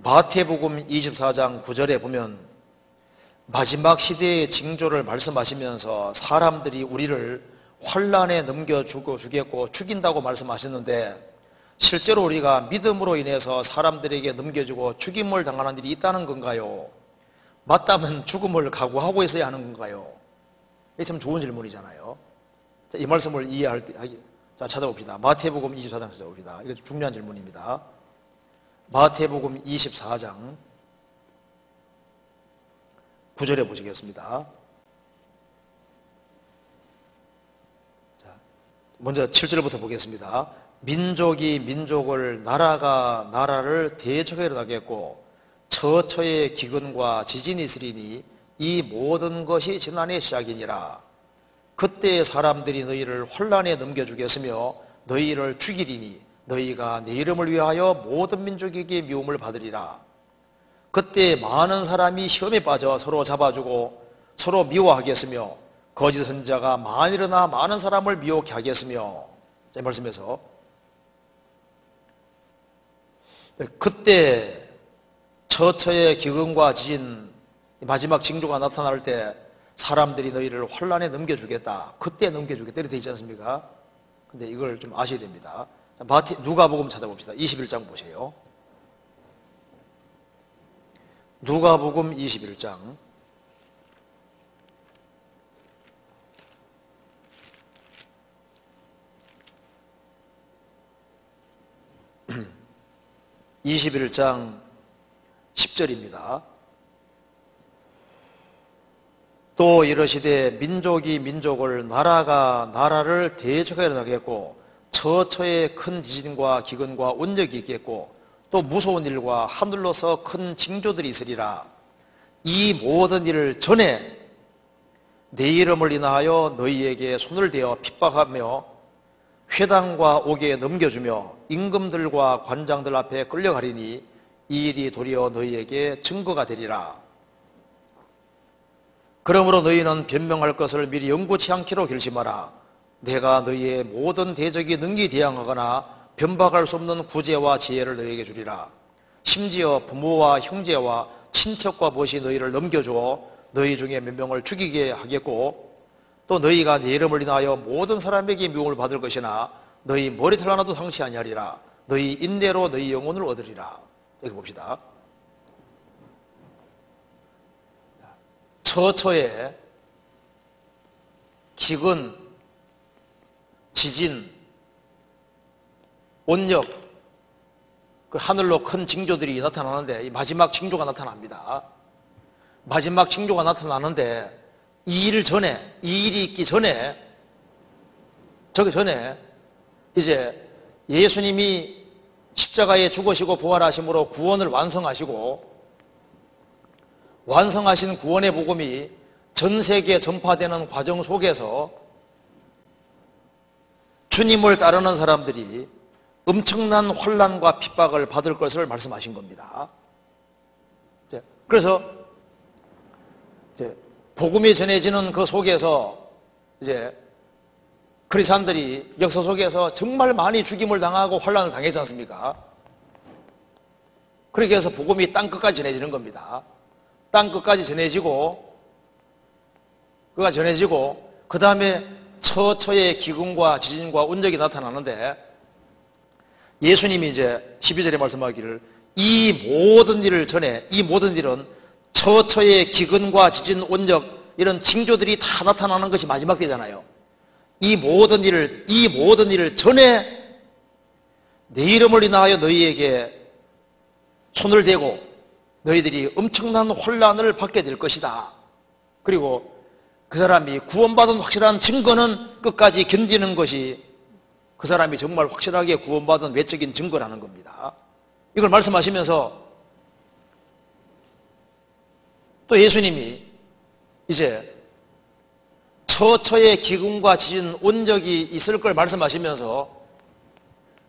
마태복음 24장 9절에 보면 마지막 시대의 징조를 말씀하시면서 사람들이 우리를 환난에 넘겨주고 주겠고 죽인다고 말씀하셨는데, 실제로 우리가 믿음으로 인해서 사람들에게 넘겨주고 죽임을 당하는 일이 있다는 건가요? 맞다면 죽음을 각오하고 있어야 하는 건가요? 이게 참 좋은 질문이잖아요. 자, 이 말씀을 이해할 때 자, 찾아봅시다. 마태복음 24장 찾아봅시다. 이거 중요한 질문입니다. 마태복음 24장 9절에 보시겠습니다. 자, 먼저 7절부터 보겠습니다. 민족이 민족을, 나라가 나라를 대적하여 나겠고 처처의 기근과 지진이 있으리니 이 모든 것이 지난해 시작이니라. 그때 사람들이 너희를 환난에 넘겨주겠으며 너희를 죽이리니 너희가 내 이름을 위하여 모든 민족에게 미움을 받으리라. 그때 많은 사람이 시험에 빠져 서로 잡아주고 서로 미워하겠으며 거짓 선지자가 많이 일어나 많은 사람을 미혹해 하겠으며. 이 말씀에서 그때 처처의 기근과 지진, 마지막 징조가 나타날 때 사람들이 너희를 환난에 넘겨주겠다, 그때 넘겨주겠다 이렇게 되어 있지 않습니까? 근데 이걸 좀 아셔야 됩니다. 누가복음 찾아봅시다. 21장 보세요. 누가복음 21장 21장 10절입니다. 또 이르시되 민족이 민족을, 나라가 나라를 대적하여 나겠고 처처의 큰 지진과 기근과 온역이 있겠고 또 무서운 일과 하늘로서 큰 징조들이 있으리라. 이 모든 일을 전에 내 이름을 인하여 너희에게 손을 대어 핍박하며 회당과 옥에 넘겨주며 임금들과 관장들 앞에 끌려가리니 이 일이 도리어 너희에게 증거가 되리라. 그러므로 너희는 변명할 것을 미리 영구치 않기로 결심하라. 내가 너희의 모든 대적이 능히 대항하거나 변박할 수 없는 구제와 지혜를 너희에게 주리라. 심지어 부모와 형제와 친척과 벗이 너희를 넘겨주어 너희 중에 몇 명을 죽이게 하겠고 또 너희가 내 이름을 인하여 모든 사람에게 미움을 받을 것이나 너희 머리털 하나도 상치 아니하리라. 너희 인내로 너희 영혼을 얻으리라. 여기 봅시다. 처처에 기근, 지진, 온역, 그 하늘로 큰 징조들이 나타나는데 이 마지막 징조가 나타납니다. 마지막 징조가 나타나는데 이 일이 있기 전에, 저기 전에 이제 예수님이 십자가에 죽으시고 부활하심으로 구원을 완성하시고 완성하신 구원의 복음이 전 세계에 전파되는 과정 속에서 주님을 따르는 사람들이 엄청난 혼란과 핍박을 받을 것을 말씀하신 겁니다. 그래서 복음이 전해지는 그 속에서 이제 크리스찬들이 역사 속에서 정말 많이 죽임을 당하고 혼란을 당했지 않습니까? 그렇게 해서 복음이 땅끝까지 전해지는 겁니다. 땅끝까지 전해지고 그 다음에 처처의 기근과 지진과 온역이 나타나는데 예수님이 이제 12절에 말씀하기를 이 모든 일을 전에, 이 모든 일은 처처의 기근과 지진, 온역 이런 징조들이 다 나타나는 것이 마지막 때잖아요. 이 모든 일을 전에 내 이름을 인하여 너희에게 손을 대고 너희들이 엄청난 혼란을 받게 될 것이다. 그리고 그 사람이 구원받은 확실한 증거는 끝까지 견디는 것이 그 사람이 정말 확실하게 구원받은 외적인 증거라는 겁니다. 이걸 말씀하시면서 또 예수님이 이제 처처의 기근과 지진, 온역이 있을 걸 말씀하시면서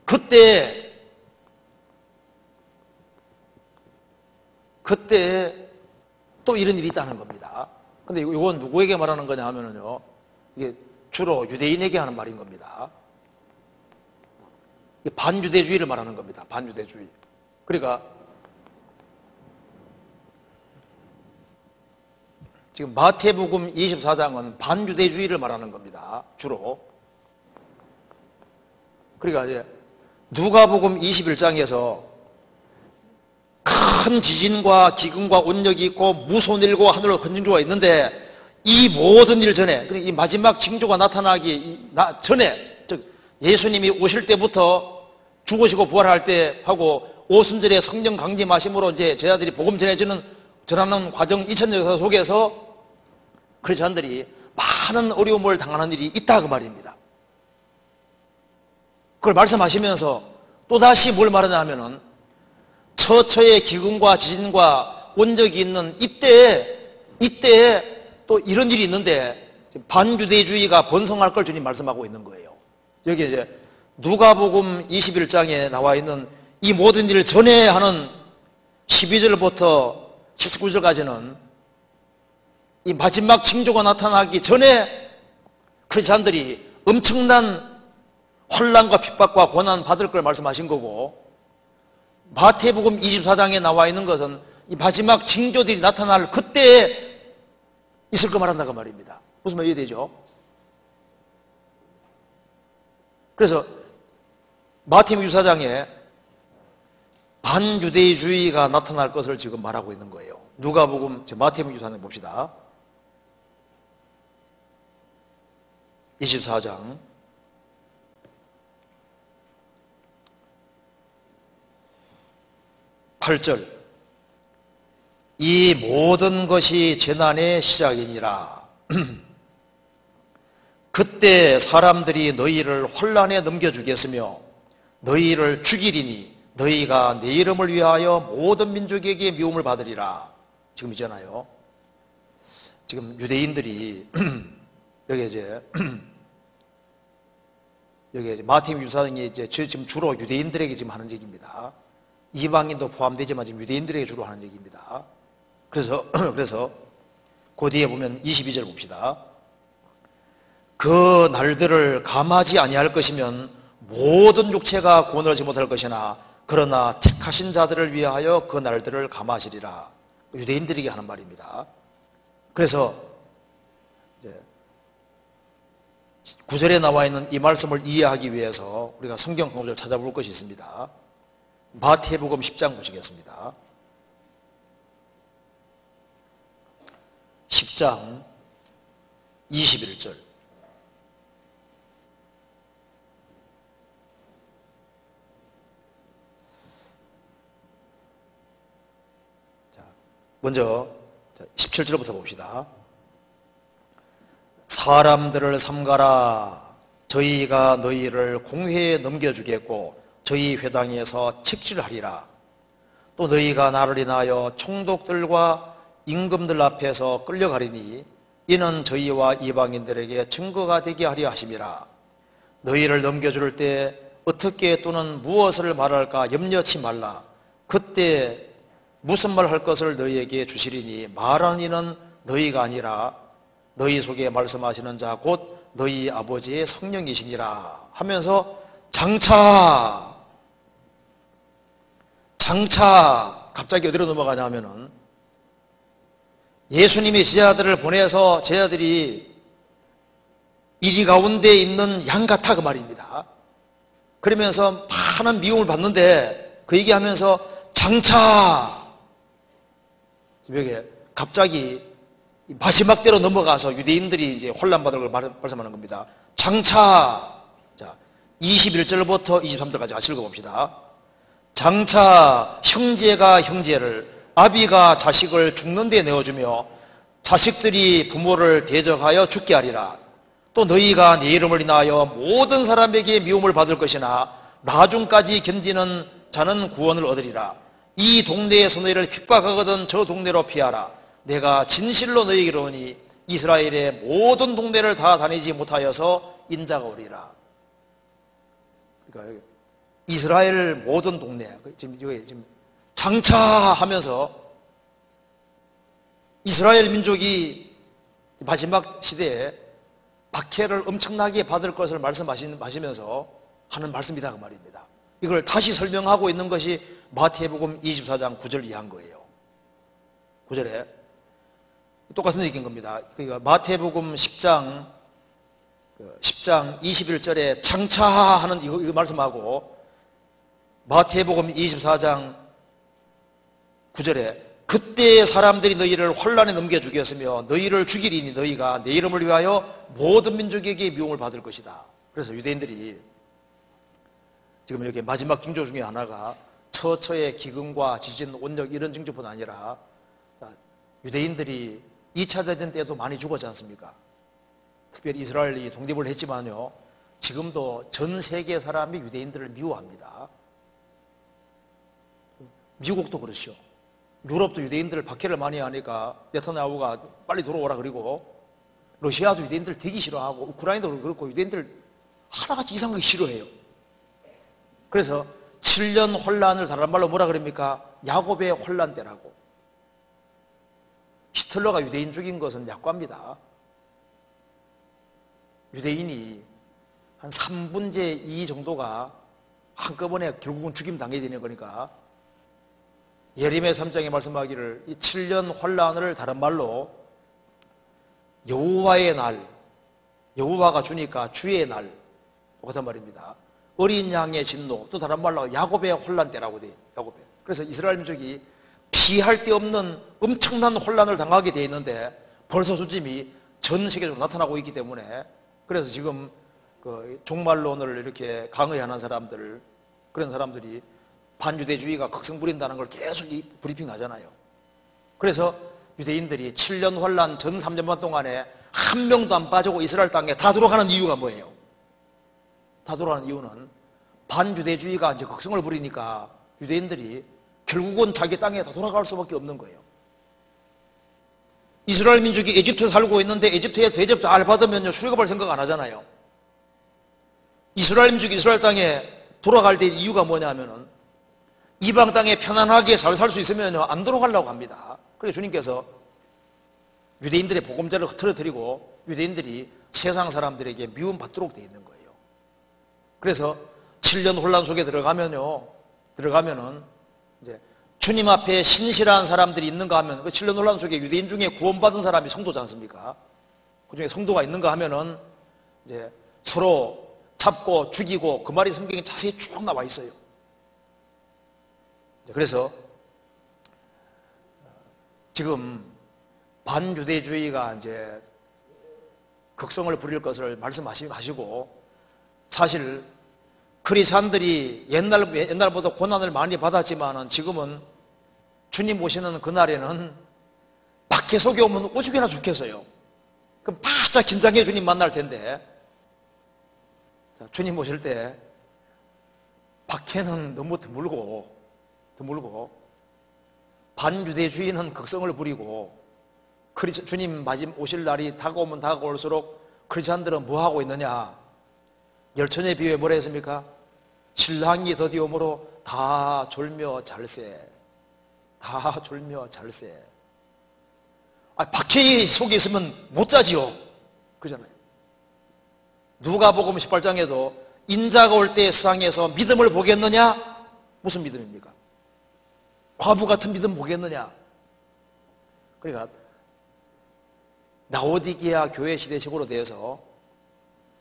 그때 또 이런 일이 있다는 겁니다. 근데 이건 누구에게 말하는 거냐 하면은요, 이게 주로 유대인에게 하는 말인 겁니다. 반유대주의를 말하는 겁니다. 반유대주의. 그러니까 지금 마태복음 24장은 반유대주의를 말하는 겁니다. 주로. 그러니까 이제 누가복음 21장에서 큰 지진과 기근과 온역이 있고 무소일고 하늘로 흔징조가 있는데 이 모든 일 전에, 이 마지막 징조가 나타나기 전에, 즉 예수님이 오실 때부터 죽으시고 부활할 때 하고 오순절에 성령 강림하심으로 이제 제자들이 복음 전하는 과정 2000년 역사 속에서 크리스찬들이 많은 어려움을 당하는 일이 있다 그 말입니다. 그걸 말씀하시면서 또다시 뭘 말하냐 하면은 처처의 기근과 지진과 온적이 있는 이때에 또 이런 일이 있는데 반유대주의가 번성할 걸 주님 말씀하고 있는 거예요. 여기 이제 누가복음 21장에 나와 있는 이 모든 일을 전에 하는 12절부터 19절까지는 이 마지막 징조가 나타나기 전에 크리스찬들이 엄청난 혼란과 핍박과 고난 받을 걸 말씀하신 거고, 마태복음 24장에 나와 있는 것은 이 마지막 징조들이 나타날 그때에 있을 거 말한다고 말입니다. 무슨 말 이해되죠? 그래서 마태복음 24장에 반유대주의가 나타날 것을 지금 말하고 있는 거예요. 누가복음, 마태복음 24장 봅시다. 24장 8절, 이 모든 것이 재난의 시작이니라. 그때 사람들이 너희를 혼란에 넘겨주겠으며 너희를 죽이리니 너희가 내 이름을 위하여 모든 민족에게 미움을 받으리라. 지금 있잖아요. 지금 유대인들이 여기 이제 마태복음 24장에 이제 지금 주로 유대인들에게 지금 하는 얘기입니다. 이방인도 포함되지만 지금 유대인들에게 주로 하는 얘기입니다. 그래서 그 뒤에 보면 22절 봅시다. 그 날들을 감하지 아니할 것이면 모든 육체가 구원을 얻지 못할 것이나 그러나 택하신 자들을 위하여 그 날들을 감하시리라. 유대인들에게 하는 말입니다. 그래서 9절에 나와 있는 이 말씀을 이해하기 위해서 우리가 성경 강조를 찾아볼 것이 있습니다. 마태복음 10장 보시겠습니다. 10장 21절. 먼저 17절부터 봅시다. 사람들을 삼가라. 저희가 너희를 공회에 넘겨주겠고 저희 회당에서 책질하리라. 또 너희가 나를 인하여 총독들과 임금들 앞에서 끌려가리니 이는 저희와 이방인들에게 증거가 되게 하려 하심이라. 너희를 넘겨줄 때 어떻게 또는 무엇을 말할까 염려치 말라. 그때 무슨 말 할 것을 너희에게 주시리니 말하는 이는 너희가 아니라 너희 속에 말씀하시는 자 곧 너희 아버지의 성령이시니라 하면서 장차 갑자기 어디로 넘어가냐 하면은 예수님이 제자들을 보내서 제자들이 이리 가운데 있는 양 같아 그 말입니다. 그러면서 많은 미움을 받는데 그 얘기하면서 장차 여기 갑자기 마지막 때로 넘어가서 유대인들이 이제 혼란받을 걸 말씀하는 겁니다. 장차, 자, 21절부터 23절까지 같이 읽어봅시다. 장차 형제가 형제를, 아비가 자식을 죽는 데 내어주며 자식들이 부모를 대적하여 죽게 하리라. 또 너희가 내 이름을 인하여 모든 사람에게 미움을 받을 것이나 나중까지 견디는 자는 구원을 얻으리라. 이 동네에서 너희를 핍박하거든 저 동네로 피하라. 내가 진실로 너희에게 이르노니 이스라엘의 모든 동네를 다 다니지 못하여서 인자가 오리라. 그러니까 이스라엘 모든 동네, 지금 장차 하면서 이스라엘 민족이 마지막 시대에 박해를 엄청나게 받을 것을 말씀하시면서 하는 말씀이다 그 말입니다. 이걸 다시 설명하고 있는 것이 마태복음 24장 9절 이하인 거예요. 9절에 똑같은 얘기인 겁니다. 그러니까 마태복음 10장 21절에 장차하는 이거 말씀하고 마태복음 24장 9절에 그때 사람들이 너희를 혼란에 넘겨 주겠으며 너희를 죽이리니 너희가 내 이름을 위하여 모든 민족에게 미움을 받을 것이다. 그래서 유대인들이 지금 여기 마지막 징조 중에 하나가 처처의 기근과 지진, 온역 이런 징조뿐 아니라 유대인들이 2차 대전 때도 많이 죽었지 않습니까? 특별히 이스라엘이 독립을 했지만요, 지금도 전 세계 사람이 유대인들을 미워합니다. 미국도 그렇죠. 유럽도 유대인들 박해를 많이 하니까 네타냐후가 빨리 돌아오라 그리고 러시아도 유대인들 되게 싫어하고 우크라이나도 그렇고 유대인들 하나같이 이상하게 싫어해요. 그래서 7년 혼란을 다른 말로 뭐라 그럽니까? 야곱의 혼란 때라고. 히틀러가 유대인 죽인 것은 약과입니다. 유대인이 한 3분의 2 정도가 한꺼번에 결국은 죽임 당해야 되는 거니까 예레미야 3장에 말씀하기를 이 7년 혼란을 다른 말로 여호와의 날, 여호와가 주니까 주의 날 똑같은 말입니다. 어린 양의 진노, 또 다른 말로 야곱의 혼란 때라고 돼요. 야곱의. 그래서 이스라엘 민족이 피할 데 없는 엄청난 혼란을 당하게 돼 있는데 벌써 수침이 전 세계적으로 나타나고 있기 때문에 그래서 지금 그 종말론을 이렇게 강의하는 사람들, 그런 사람들이 반유대주의가 극성 부린다는 걸 계속 브리핑 하잖아요. 그래서 유대인들이 7년 혼란 전 3년 반 동안에 한 명도 안 빠지고 이스라엘 땅에 다 들어가는 이유가 뭐예요? 다 들어가는 이유는 반유대주의가 이제 극성을 부리니까 유대인들이 결국은 자기 땅에 다 돌아갈 수밖에 없는 거예요. 이스라엘 민족이 이집트에 살고 있는데 이집트에 대접 잘 받으면요 출애굽할 생각 안 하잖아요. 이스라엘 민족이 이스라엘 땅에 돌아갈 때 이유가 뭐냐면은 이방 땅에 편안하게 잘 살 수 있으면요 안 돌아가려고 합니다. 그래서 주님께서 유대인들의 복음자를 흐트러뜨리고 유대인들이 세상 사람들에게 미움받도록 되어 있는 거예요. 그래서 7년 혼란 속에 들어가면은 이제 주님 앞에 신실한 사람들이 있는가 하면 그 7년 혼란 속에 유대인 중에 구원받은 사람이 성도지 않습니까? 그 중에 성도가 있는가 하면은 이제 서로 잡고 죽이고 그 말이 성경에 자세히 쭉 나와 있어요. 그래서 지금 반유대주의가 이제 극성을 부릴 것을 말씀하시고 사실 크리스찬들이 옛날보다 고난을 많이 받았지만은 지금은 주님 오시는 그날에는 박해 속에 오면 오죽이나 죽겠어요. 그럼 바짝 긴장해 주님 만날 텐데 주님 오실 때 박해는 너무 드물고 반유대주의는 극성을 부리고 주님 마지막 오실 날이 다가오면 다가올수록 크리스찬들은 뭐 하고 있느냐? 열처녀의 비유에 뭐라 했습니까? 신랑이 더디오므로 다 졸며 잘세. 다 졸며 잘세. 박해 속에 있으면 못 자지요. 그잖아요. 누가복음 18장에도 인자가 올 때 세상에서 믿음을 보겠느냐? 무슨 믿음입니까? 과부 같은 믿음 보겠느냐? 그러니까 라오디게아 교회 시대식으로 되어서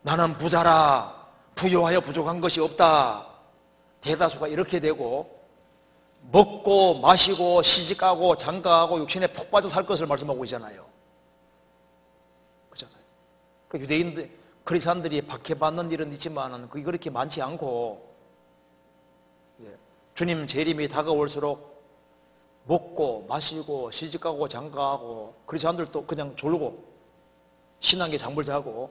나는 부자라 부여하여 부족한 것이 없다. 대다수가 이렇게 되고 먹고 마시고 시집가고 장가가고 육신에 푹 빠져 살 것을 말씀하고 있잖아요. 그렇잖아요. 그러니까 유대인들, 크리스찬들이 박해받는 일은 있지만은 그게 그렇게 많지 않고 주님 재림이 다가올수록 먹고 마시고 시집가고 장가가고 크리스찬들도 그냥 졸고 신앙의 장물 자고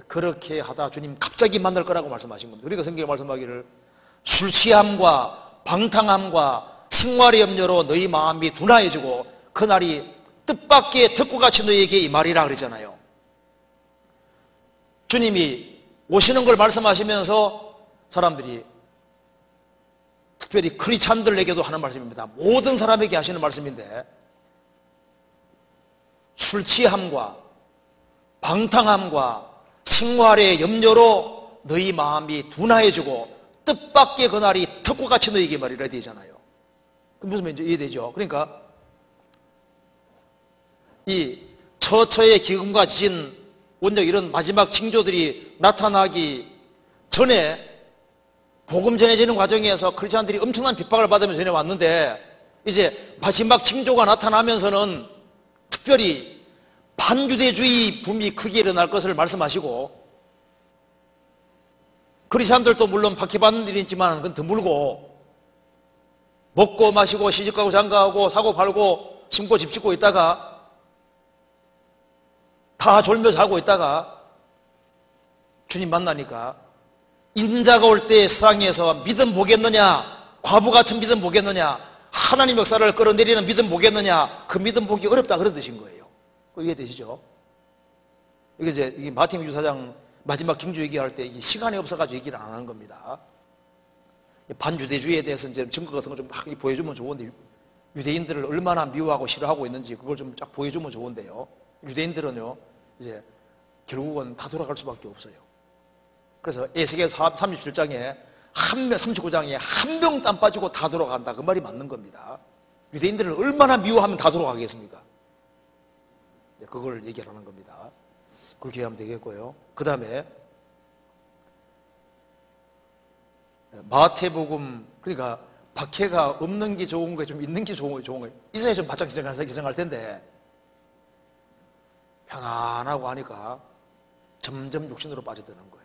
그렇게 하다 주님 갑자기 만날 거라고 말씀하신 겁니다. 그러니까 성경에 말씀하기를 술 취함과 방탕함과 생활의 염려로 너희 마음이 둔하여지고 그날이 뜻밖의 덕구같이 너희에게 이 말이라 그러잖아요. 주님이 오시는 걸 말씀하시면서 사람들이 특별히 크리스찬들에게도 하는 말씀입니다. 모든 사람에게 하시는 말씀인데 술 취함과 방탕함과 생활의 염려로 너희 마음이 둔하여지고 뜻밖의 그날이 턱과같이 너희에게 말이라 되잖아요. 무슨 말인지 이해되죠? 그러니까 이 처처의 기근과 지진, 원적 이런 마지막 징조들이 나타나기 전에 복음 전해지는 과정에서 크리스찬들이 엄청난 핍박을 받으면서 전해왔는데 이제 마지막 징조가 나타나면서는 특별히 반유대주의 붐이 크게 일어날 것을 말씀하시고 크리스찬들도 물론 박해받는 일이 있지만 그건 드물고 먹고 마시고 시집가고 장가하고 사고 팔고 심고 집 짓고 있다가 다 졸며 자고 있다가 주님 만나니까 인자가 올 때의 세상에서 믿음 보겠느냐, 과부 같은 믿음 보겠느냐, 하나님 역사를 끌어내리는 믿음 보겠느냐, 그 믿음 보기 어렵다 그런 뜻인 거예요. 이해되시죠? 이게 이제 마태복음 24장 마지막 징조 얘기할 때 시간이 없어가지고 얘기를 안 하는 겁니다. 반유대주의에 대해서 이제 증거 같은 거 좀 막 보여주면 좋은데 유대인들을 얼마나 미워하고 싫어하고 있는지 그걸 좀 쫙 보여주면 좋은데요. 유대인들은요, 이제 결국은 다 돌아갈 수밖에 없어요. 그래서 에스겔서 37장에 39장에 한 명 땀 빠지고 다 돌아간다. 그 말이 맞는 겁니다. 유대인들을 얼마나 미워하면 다 돌아가겠습니까? 그걸 얘기하는 겁니다. 그렇게 하면 되겠고요. 그 다음에 마태복음, 그러니까 박해가 없는 게 좋은 거예요, 좀 있는 게 좋은 거예요. 있어야 좀 바짝 기정할 텐데 편안하고 하니까 점점 육신으로 빠져드는 거예요.